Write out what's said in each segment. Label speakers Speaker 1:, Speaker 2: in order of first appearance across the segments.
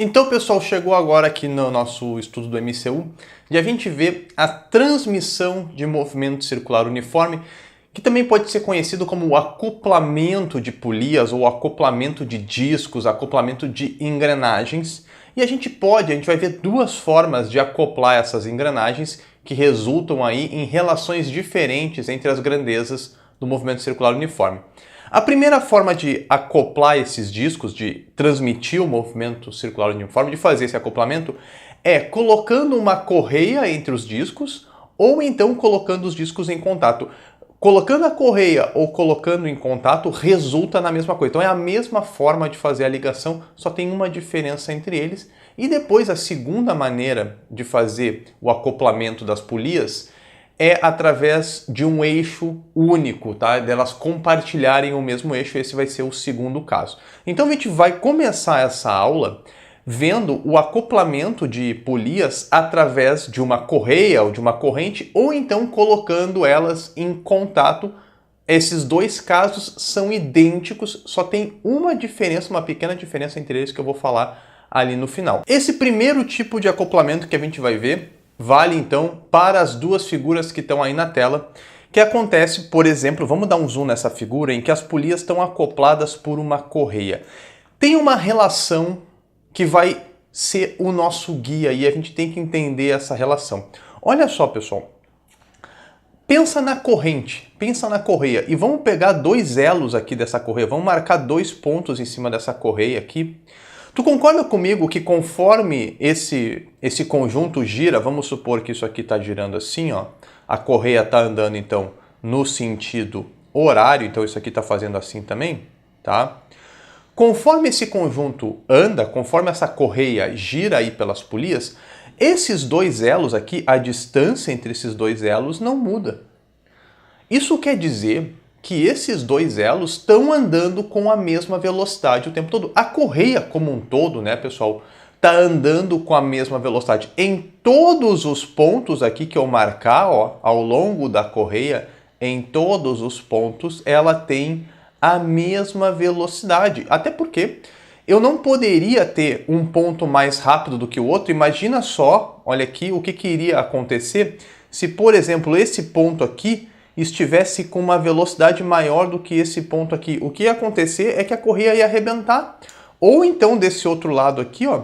Speaker 1: Então, pessoal, chegou agora aqui no nosso estudo do MCU de a gente ver a transmissão de movimento circular uniforme, que também pode ser conhecido como o acoplamento de polias ou acoplamento de discos, acoplamento de engrenagens. E a gente vai ver duas formas de acoplar essas engrenagens que resultam aí em relações diferentes entre as grandezas do movimento circular uniforme. A primeira forma de acoplar esses discos, de transmitir o movimento circular uniforme, de fazer esse acoplamento, é colocando uma correia entre os discos ou então colocando os discos em contato. Colocando a correia ou colocando em contato resulta na mesma coisa. Então é a mesma forma de fazer a ligação, só tem uma diferença entre eles. E depois a segunda maneira de fazer o acoplamento das polias é através de um eixo único, tá? Delas compartilharem o mesmo eixo, esse vai ser o segundo caso. Então a gente vai começar essa aula vendo o acoplamento de polias através de uma correia ou de uma corrente, ou então colocando elas em contato. Esses dois casos são idênticos, só tem uma diferença, uma pequena diferença entre eles que eu vou falar ali no final. Esse primeiro tipo de acoplamento que a gente vai ver vale então para as duas figuras que estão aí na tela, que acontece, por exemplo, vamos dar um zoom nessa figura em que as polias estão acopladas por uma correia. Tem uma relação que vai ser o nosso guia e a gente tem que entender essa relação. Olha só, pessoal. Pensa na corrente, pensa na correia e vamos pegar dois elos aqui dessa correia, vamos marcar dois pontos em cima dessa correia aqui. Tu concorda comigo que conforme esse conjunto gira, vamos supor que isso aqui está girando assim, ó, a correia está andando então no sentido horário, então isso aqui está fazendo assim também, tá? Conforme esse conjunto anda, conforme essa correia gira aí pelas polias, esses dois elos aqui, a distância entre esses dois elos não muda. Isso quer dizer que esses dois elos estão andando com a mesma velocidade o tempo todo. A correia como um todo, né, pessoal, está andando com a mesma velocidade. Em todos os pontos aqui que eu marcar, ó, ao longo da correia, em todos os pontos, ela tem a mesma velocidade. Até porque eu não poderia ter um ponto mais rápido do que o outro. Imagina só, olha aqui, o que iria acontecer se, por exemplo, esse ponto aqui estivesse com uma velocidade maior do que esse ponto aqui. O que ia acontecer é que a correia ia arrebentar. Ou então desse outro lado aqui, ó,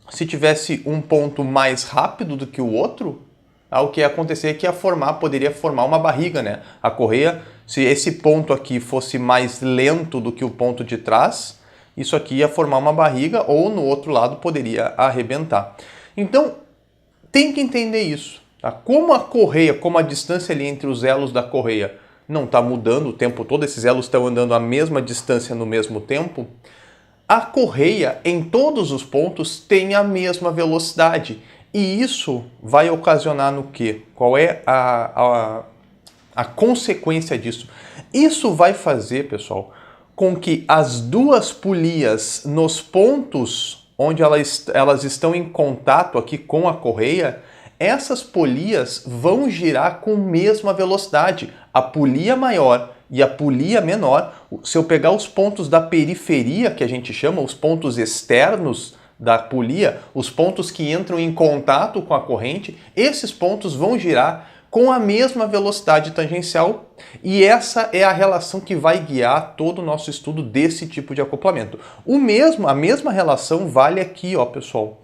Speaker 1: se tivesse um ponto mais rápido do que o outro, o que ia acontecer é que poderia formar uma barriga, né? A correia, se esse ponto aqui fosse mais lento do que o ponto de trás, isso aqui ia formar uma barriga ou no outro lado poderia arrebentar. Então, tem que entender isso. Tá? Como a correia, como a distância ali entre os elos da correia não está mudando o tempo todo, esses elos estão andando a mesma distância no mesmo tempo, a correia em todos os pontos tem a mesma velocidade. E isso vai ocasionar no quê? Qual é a consequência disso? Isso vai fazer, pessoal, com que as duas polias nos pontos onde elas estão em contato aqui com a correia, essas polias vão girar com a mesma velocidade. A polia maior e a polia menor, se eu pegar os pontos da periferia, que a gente chama, os pontos externos da polia, os pontos que entram em contato com a corrente, esses pontos vão girar com a mesma velocidade tangencial e essa é a relação que vai guiar todo o nosso estudo desse tipo de acoplamento. A mesma relação vale aqui, ó, pessoal,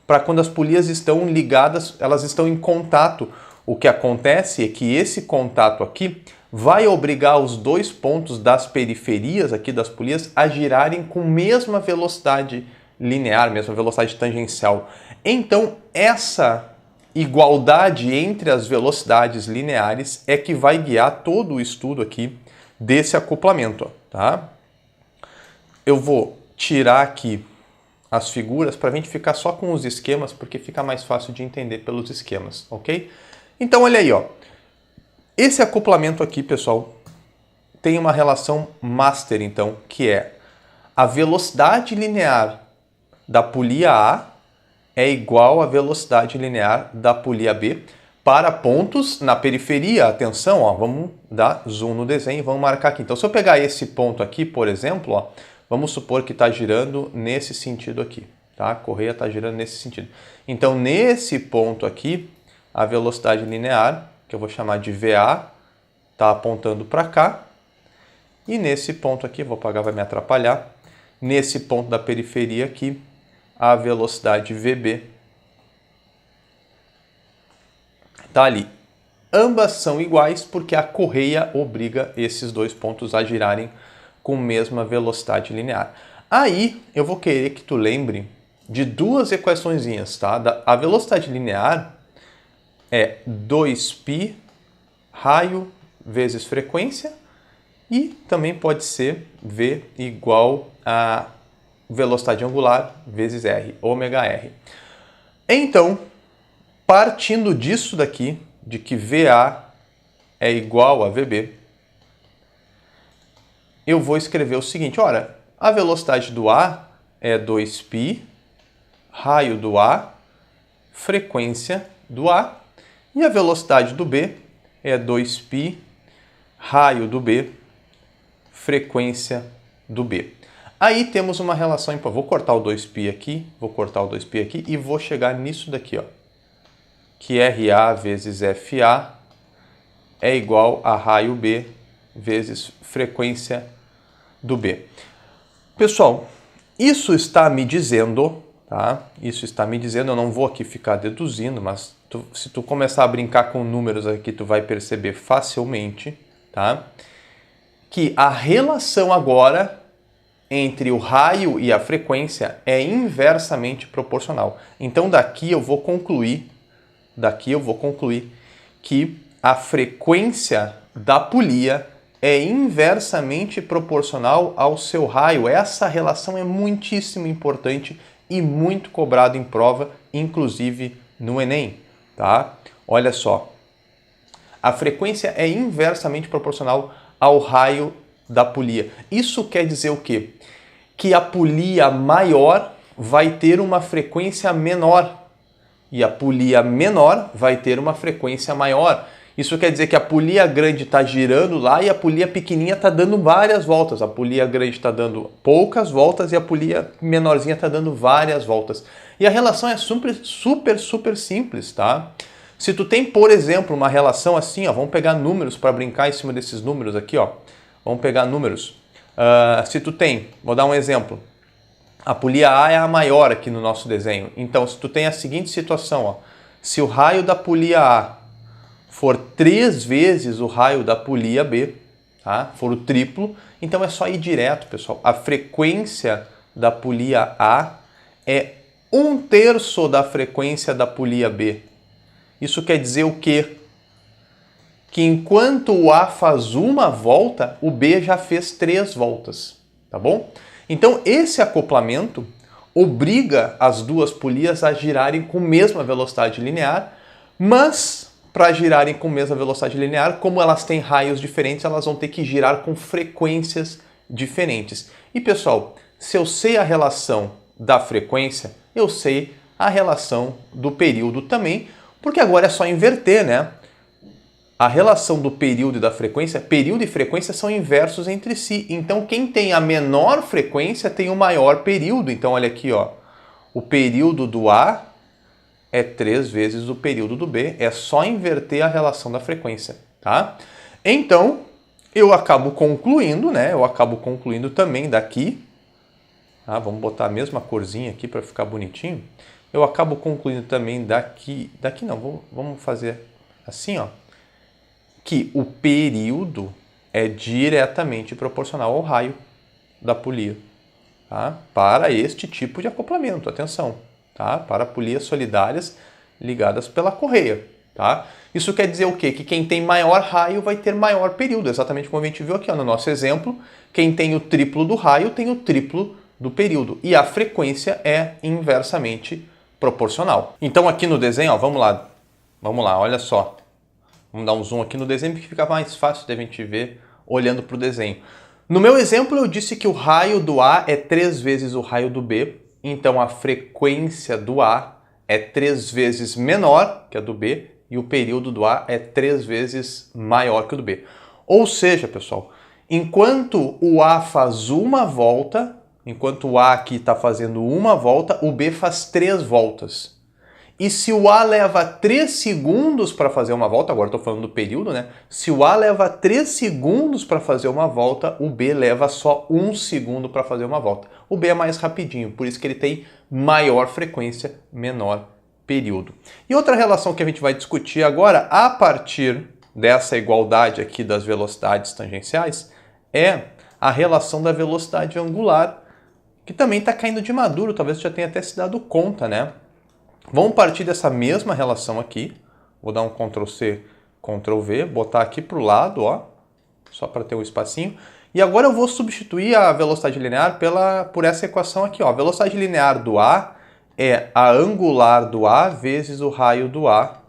Speaker 1: para quando as polias estão ligadas, elas estão em contato. O que acontece é que esse contato aqui vai obrigar os dois pontos das periferias aqui das polias a girarem com a mesma velocidade linear, mesma velocidade tangencial. Então, essa igualdade entre as velocidades lineares é que vai guiar todo o estudo aqui desse acoplamento, tá? Eu vou tirar aqui as figuras para a gente ficar só com os esquemas, porque fica mais fácil de entender pelos esquemas, ok? Então, olha aí, ó. Esse acoplamento aqui, pessoal, tem uma relação master, então, que é a velocidade linear da polia A é igual à velocidade linear da polia B para pontos na periferia. Atenção, ó, vamos dar zoom no desenho e vamos marcar aqui. Então, se eu pegar esse ponto aqui, por exemplo, ó, vamos supor que está girando nesse sentido aqui, tá? A correia está girando nesse sentido. Então, nesse ponto aqui, a velocidade linear, que eu vou chamar de VA, está apontando para cá. E nesse ponto aqui, vou apagar, vai me atrapalhar. Nesse ponto da periferia aqui, a velocidade VB está ali. Ambas são iguais porque a correia obriga esses dois pontos a girarem com a mesma velocidade linear. Aí eu vou querer que tu lembre de duas equaçõezinhas, tá? A velocidade linear é 2π raio vezes frequência e também pode ser V igual a velocidade angular vezes R, ômega R. Então, partindo disso daqui, de que VA é igual a VB, eu vou escrever o seguinte, olha, a velocidade do A é 2π, raio do A, frequência do A, e a velocidade do B é 2π, raio do B, frequência do B. Aí temos uma relação, vou cortar o 2π aqui, e vou chegar nisso daqui, ó, que RA vezes FA é igual a raio B vezes frequência do B. Pessoal, isso está me dizendo, tá? Isso está me dizendo, eu não vou aqui ficar deduzindo, mas se tu começar a brincar com números aqui, tu vai perceber facilmente, tá? Que a relação agora entre o raio e a frequência é inversamente proporcional. Então daqui eu vou concluir que a frequência da polia é inversamente proporcional ao seu raio. Essa relação é muitíssimo importante e muito cobrada em prova, inclusive no Enem, tá? Olha só, a frequência é inversamente proporcional ao raio da polia. Isso quer dizer o quê? Que a polia maior vai ter uma frequência menor e a polia menor vai ter uma frequência maior. Isso quer dizer que a polia grande está girando lá e a polia pequenininha está dando várias voltas. A polia grande está dando poucas voltas e a polia menorzinha está dando várias voltas. E a relação é super simples, tá? Se tu tem, por exemplo, uma relação assim, ó, vamos pegar números para brincar em cima desses números aqui, ó. Vamos pegar números. Se tu tem, vou dar um exemplo. A polia A é a maior aqui no nosso desenho. Então, se tu tem a seguinte situação, ó, se o raio da polia A for 3 vezes o raio da polia B, tá? For o triplo, então é só ir direto, pessoal. A frequência da polia A é 1/3 da frequência da polia B. Isso quer dizer o quê? Que enquanto o A faz uma volta, o B já fez 3 voltas, tá bom? Então esse acoplamento obriga as duas polias a girarem com a mesma velocidade linear, mas para girarem com a mesma velocidade linear, como elas têm raios diferentes, elas vão ter que girar com frequências diferentes. E pessoal, se eu sei a relação da frequência, eu sei a relação do período também, porque agora é só inverter, né? A relação do período e da frequência, período e frequência são inversos entre si. Então, quem tem a menor frequência tem o maior período. Então, olha aqui, ó. O período do A é 3 vezes o período do B. É só inverter a relação da frequência, tá? Então, eu acabo concluindo, né? Eu acabo concluindo também daqui. Tá? Vamos botar a mesma corzinha aqui para ficar bonitinho. Eu acabo concluindo também daqui não, vamos fazer assim, ó. Que o período é diretamente proporcional ao raio da polia, tá? Para este tipo de acoplamento, atenção, tá? Para polias solidárias ligadas pela correia, tá? Isso quer dizer o quê? Que quem tem maior raio vai ter maior período, exatamente como a gente viu aqui, ó, no nosso exemplo. Quem tem o triplo do raio tem o triplo do período e a frequência é inversamente proporcional. Então aqui no desenho, ó, vamos lá, olha só. Vamos dar um zoom aqui no desenho que fica mais fácil de a gente ver olhando para o desenho. No meu exemplo eu disse que o raio do A é 3 vezes o raio do B, então a frequência do A é 3 vezes menor que a do B e o período do A é 3 vezes maior que o do B. Ou seja, pessoal, enquanto o A faz uma volta, enquanto o A aqui está fazendo uma volta, o B faz 3 voltas. E se o A leva 3 segundos para fazer uma volta, agora estou falando do período, né? Se o A leva 3 segundos para fazer uma volta, o B leva só 1 segundo para fazer uma volta. O B é mais rapidinho, por isso que ele tem maior frequência, menor período. E outra relação que a gente vai discutir agora, a partir dessa igualdade aqui das velocidades tangenciais, é a relação da velocidade angular, que também está caindo de maduro, talvez você já tenha até se dado conta, né? Vamos partir dessa mesma relação aqui. Vou dar um Ctrl+C, Ctrl+V, botar aqui para o lado, ó, só para ter um espacinho. E agora eu vou substituir a velocidade linear por essa equação aqui, ó. A velocidade linear do A é a angular do A vezes o raio do A.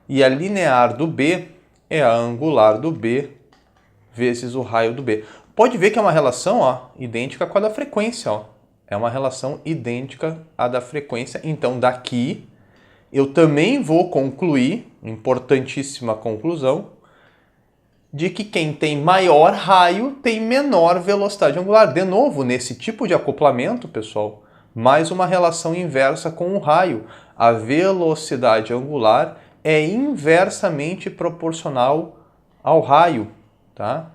Speaker 1: E a linear do B é a angular do B vezes o raio do B. Pode ver que é uma relação, ó, idêntica com a da frequência, ó. É uma relação idêntica à da frequência. Então, daqui, eu também vou concluir, importantíssima conclusão, de que quem tem maior raio tem menor velocidade angular. De novo, nesse tipo de acoplamento, pessoal, mais uma relação inversa com o raio. A velocidade angular é inversamente proporcional ao raio, tá?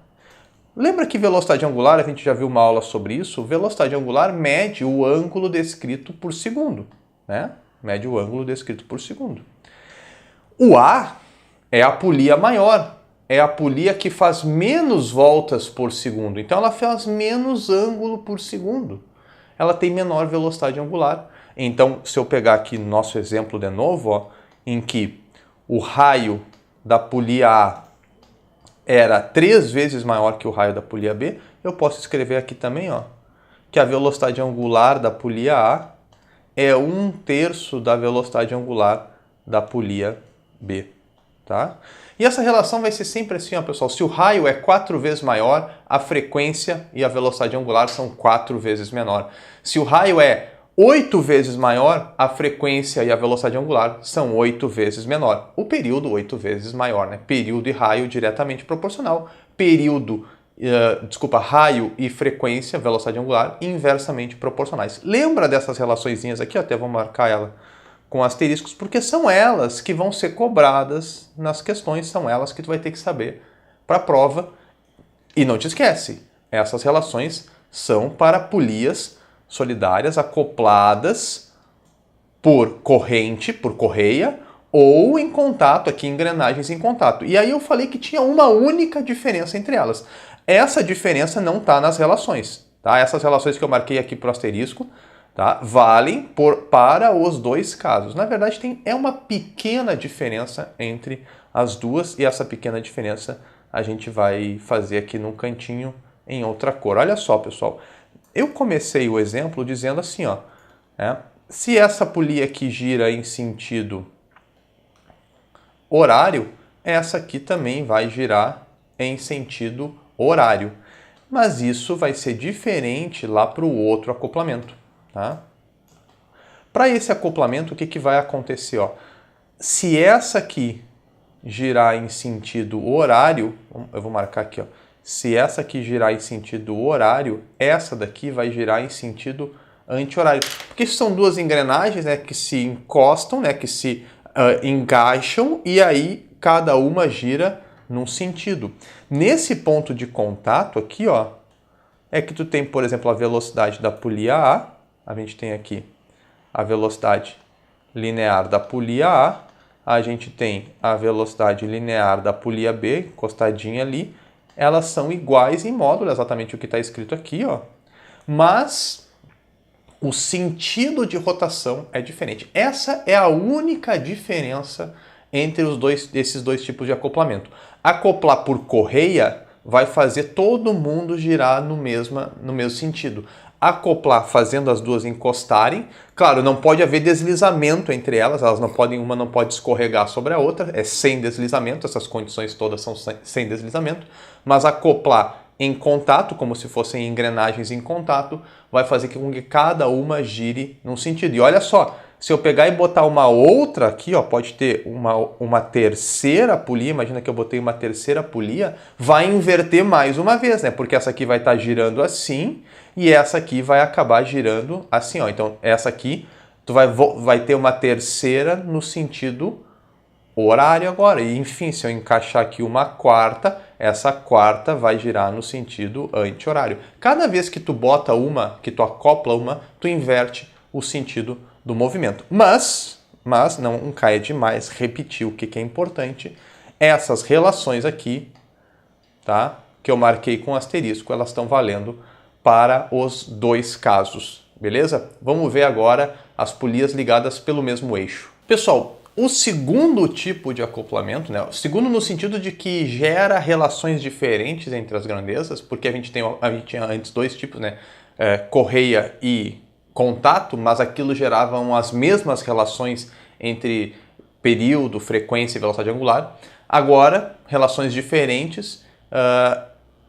Speaker 1: Lembra que velocidade angular, a gente já viu uma aula sobre isso, velocidade angular mede o ângulo descrito por segundo, né? Mede o ângulo descrito por segundo. O A é a polia maior, é a polia que faz menos voltas por segundo, então ela faz menos ângulo por segundo. Ela tem menor velocidade angular. Então, se eu pegar aqui nosso exemplo de novo, ó, em que o raio da polia A era 3 vezes maior que o raio da polia B, eu posso escrever aqui também, ó, que a velocidade angular da polia A é 1/3 da velocidade angular da polia B, tá? E essa relação vai ser sempre assim, ó, pessoal. Se o raio é 4 vezes maior, a frequência e a velocidade angular são 4 vezes menor. Se o raio é 8 vezes maior, a frequência e a velocidade angular são 8 vezes menor. O período 8 vezes maior, né? Período e raio diretamente proporcional. Raio e frequência, velocidade angular, inversamente proporcionais. Lembra dessas relaçõezinhas aqui? Até vou marcar ela com asteriscos, porque são elas que vão ser cobradas nas questões, são elas que tu vai ter que saber para a prova. E não te esquece, essas relações são para polias solidárias acopladas por corrente, por correia, ou em contato, aqui engrenagens em contato. E aí eu falei que tinha uma única diferença entre elas. Essa diferença não está nas relações, tá? Essas relações que eu marquei aqui por asterisco, tá, valem para os dois casos. Na verdade, é uma pequena diferença entre as duas, e essa pequena diferença a gente vai fazer aqui num cantinho em outra cor. Olha só, pessoal. Eu comecei o exemplo dizendo assim, ó, se essa polia aqui gira em sentido horário, essa aqui também vai girar em sentido horário. Mas isso vai ser diferente lá para o outro acoplamento, tá? Para esse acoplamento, o que vai acontecer? Ó? Se essa aqui girar em sentido horário, eu vou marcar aqui, ó. Se essa aqui girar em sentido horário, essa daqui vai girar em sentido anti-horário. Porque são duas engrenagens, né, que se encostam, né, que se encaixam, e aí cada uma gira num sentido. Nesse ponto de contato aqui, ó, é que tu tem, por exemplo, a velocidade da polia A gente tem aqui a velocidade linear da polia a gente tem a velocidade linear da polia B, encostadinha ali. Elas são iguais em módulo, exatamente o que está escrito aqui, ó. Mas o sentido de rotação é diferente. Essa é a única diferença entre esses dois tipos de acoplamento. Acoplar por correia vai fazer todo mundo girar no mesmo sentido. Acoplar fazendo as duas encostarem, claro, não pode haver deslizamento entre elas, uma não pode escorregar sobre a outra, é sem deslizamento, essas condições todas são sem deslizamento, mas acoplar em contato, como se fossem engrenagens em contato, vai fazer com que cada uma gire num sentido. E olha só, Se eu pegar e botar uma outra aqui, ó, pode ter uma terceira polia, imagina que eu botei uma terceira polia, vai inverter mais uma vez, né? Porque essa aqui vai estar girando assim e essa aqui vai acabar girando assim, ó. Então, essa aqui, tu vai ter uma terceira no sentido horário agora. E, enfim, se eu encaixar aqui uma quarta, essa quarta vai girar no sentido anti-horário. Cada vez que tu bota uma, que tu acopla uma, tu inverte o sentido do movimento. Mas não caia demais repetir o que é importante. Essas relações aqui, tá? Que eu marquei com asterisco, elas estão valendo para os dois casos, beleza? Vamos ver agora as polias ligadas pelo mesmo eixo. Pessoal, o segundo tipo de acoplamento, né? O segundo no sentido de que gera relações diferentes entre as grandezas, porque a gente tinha antes dois tipos, né? Correia e contato, mas aquilo geravam as mesmas relações entre período, frequência e velocidade angular. Agora, relações diferentes.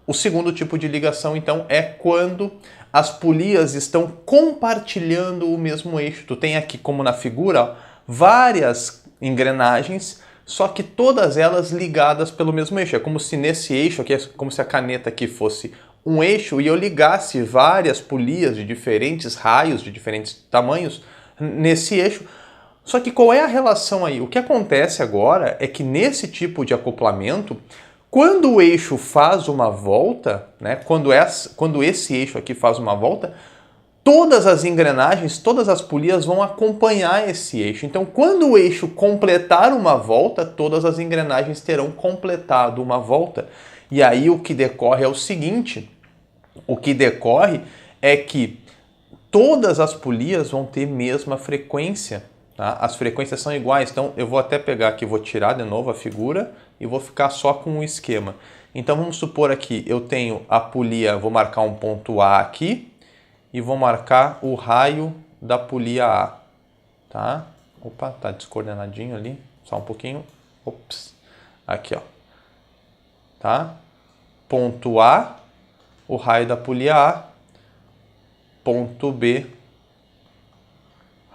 Speaker 1: O segundo tipo de ligação, então, é quando as polias estão compartilhando o mesmo eixo. Tu tem aqui, como na figura, várias engrenagens, só que todas elas ligadas pelo mesmo eixo. É como se nesse eixo aqui, é como se a caneta aqui fosse um eixo e eu ligasse várias polias de diferentes raios, de diferentes tamanhos, nesse eixo. Só que qual é a relação aí? O que acontece agora é que nesse tipo de acoplamento, quando o eixo faz uma volta, né, quando esse eixo aqui faz uma volta, todas as engrenagens, todas as polias vão acompanhar esse eixo. Então, quando o eixo completar uma volta, todas as engrenagens terão completado uma volta. E aí o que decorre é o seguinte, o que decorre é que todas as polias vão ter mesma frequência, tá? As frequências são iguais, então eu vou até pegar aqui, vou tirar de novo a figura e vou ficar só com o esquema. Então vamos supor aqui, eu tenho a polia, vou marcar um ponto A aqui e vou marcar o raio da polia A, tá? Opa, tá descoordenadinho ali, só um pouquinho, ops, aqui ó, tá? Ponto A, o raio da polia A, ponto B,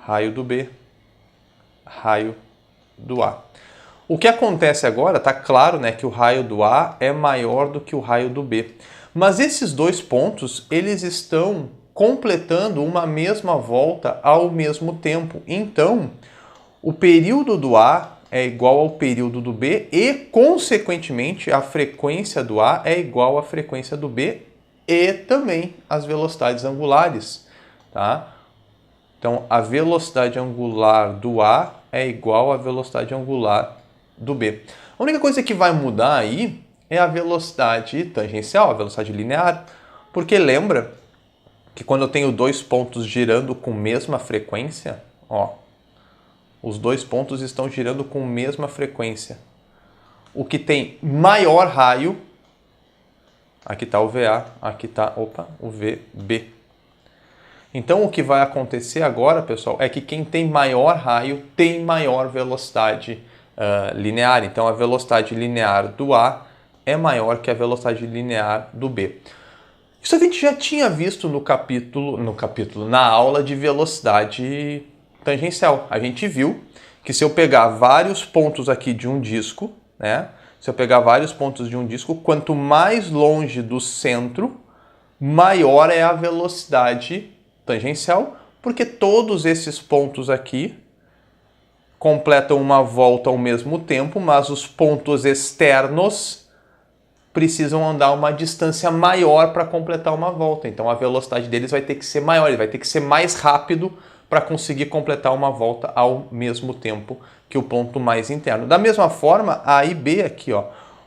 Speaker 1: raio do B, raio do A. O que acontece agora, tá claro, né, que o raio do A é maior do que o raio do B. Mas esses dois pontos, eles estão completando uma mesma volta ao mesmo tempo. Então, o período do A é igual ao período do B e, consequentemente, a frequência do A é igual à frequência do B e também as velocidades angulares, tá? Então, a velocidade angular do A é igual à velocidade angular do B. A única coisa que vai mudar aí é a velocidade tangencial, a velocidade linear, porque lembra que quando eu tenho dois pontos girando com mesma frequência, ó, os dois pontos estão girando com mesma frequência. O que tem maior raio, aqui está o VA, aqui está, o VB. Então o que vai acontecer agora, pessoal, é que quem tem maior raio tem maior velocidade linear. Então a velocidade linear do A é maior que a velocidade linear do B. Isso a gente já tinha visto na aula de velocidade tangencial. A gente viu que se eu pegar vários pontos aqui de um disco, né? Se eu pegar vários pontos de um disco, quanto mais longe do centro, maior é a velocidade tangencial, porque todos esses pontos aqui completam uma volta ao mesmo tempo, mas os pontos externos precisam andar uma distância maior para completar uma volta. Então a velocidade deles vai ter que ser maior, ele vai ter que ser mais rápido para conseguir completar uma volta ao mesmo tempo que o ponto mais interno. Da mesma forma, A e B aqui, ó,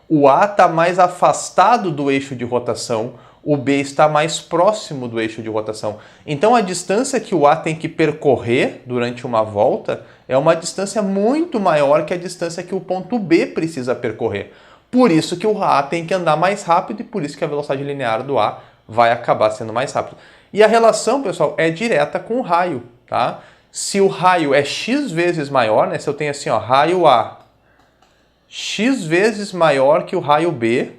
Speaker 1: o A está mais afastado do eixo de rotação, o B está mais próximo do eixo de rotação. Então a distância que o A tem que percorrer durante uma volta é uma distância muito maior que a distância que o ponto B precisa percorrer. Por isso que o A tem que andar mais rápido e por isso que a velocidade linear do A vai acabar sendo mais rápida. E a relação, pessoal, é direta com o raio, tá? Se o raio é x vezes maior, né? Se eu tenho assim, ó, raio A x vezes maior que o raio B,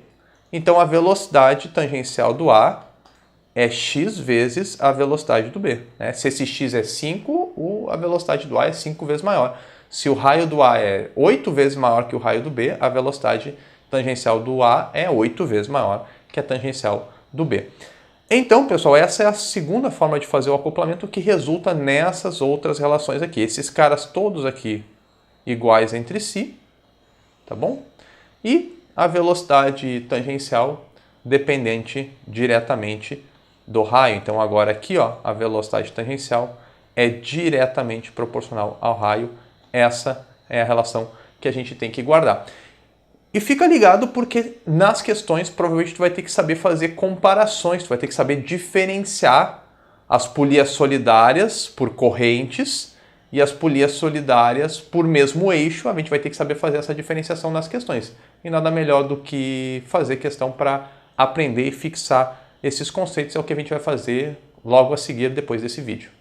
Speaker 1: então a velocidade tangencial do A é x vezes a velocidade do B, né? Se esse x é 5, a velocidade do A é 5 vezes maior. Se o raio do A é 8 vezes maior que o raio do B, a velocidade tangencial do A é 8 vezes maior que a tangencial do B. Então, pessoal, essa é a segunda forma de fazer o acoplamento que resulta nessas outras relações aqui. Esses caras todos aqui iguais entre si, tá bom? E a velocidade tangencial dependente diretamente do raio. Então, agora aqui, ó, a velocidade tangencial é diretamente proporcional ao raio. Essa é a relação que a gente tem que guardar. E fica ligado porque nas questões provavelmente tu vai ter que saber fazer comparações, tu vai ter que saber diferenciar as polias solidárias por correntes e as polias solidárias por mesmo eixo. A gente vai ter que saber fazer essa diferenciação nas questões. E nada melhor do que fazer questão para aprender e fixar esses conceitos. É o que a gente vai fazer logo a seguir depois desse vídeo.